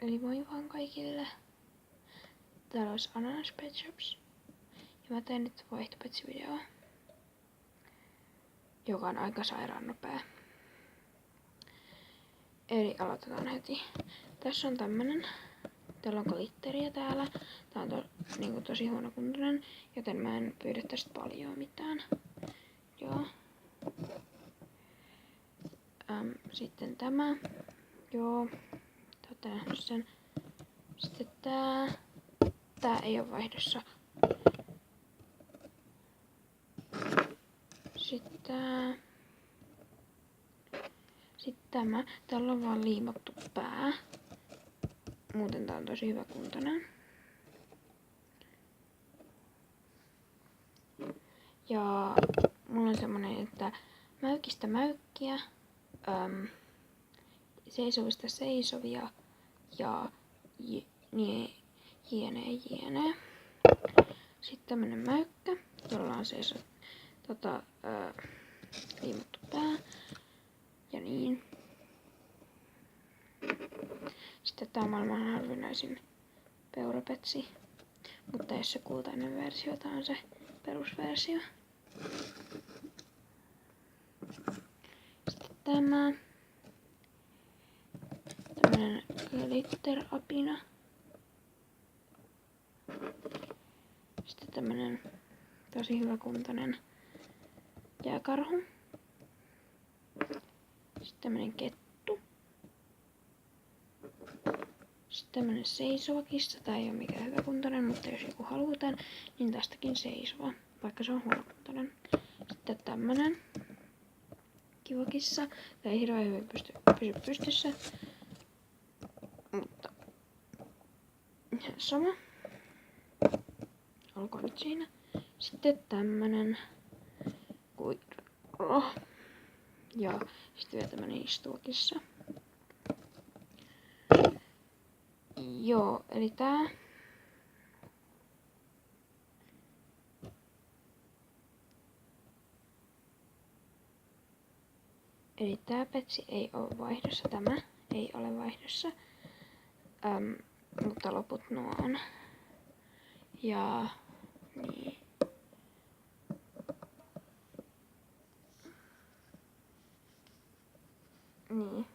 Eli moi vaan kaikille. Täällä olisi Ananas Pet Shops. Ja mä teen nyt vaihtopetsivideoa, joka on aika sairaan nopea. Eli aloitetaan heti. Tässä on tämmönen. Täällä on glitteriä täällä. Tää on niinku tosi huonokuntoinen, joten mä en pyydä tästä paljon mitään. Joo. Sitten tämä. Joo. Te ootte nähnyt sen. Sitten tää. Tää ei oo vaihdossa. Sitten tämä. Täällä on vaan liimattu pää. Muuten tää on tosi hyväkuntoinen. Ja mulla on semmonen, että mäykistä mäykkiä, seisovista seisovia ja jienee. Sitten tämmönen mäykkä, jolla on liimattu pää ja niin. Sitten tää on maailman harvinaisin peurapetsi, mutta jos se kultainen versio, tää on se perusversio. Sitten tämä. Tämmönen glitter-apina. Sitten tämmönen tosi hyväkuntoinen jääkarhu. Sitten tämmönen kettu. Sitten tämmönen seisova kissa. Tää ei oo mikään hyväkuntoinen, mutta jos joku haluaa tän, niin tästäkin seisova, vaikka se on huonokuntoinen. Sitten tämmönen kiva kissa. Tää ei hirveän hyvin pysy pystyssä, mutta ihan sama. Olkoon nyt siinä. Sitten tämmönen kuiro. Ja sitten vielä tämmönen istuva kissa. Joo, eli tää. Eli tää petsi ei oo vaihdossa, tämä ei ole vaihdossa, mutta loput nuo on. Ja niin. Niin.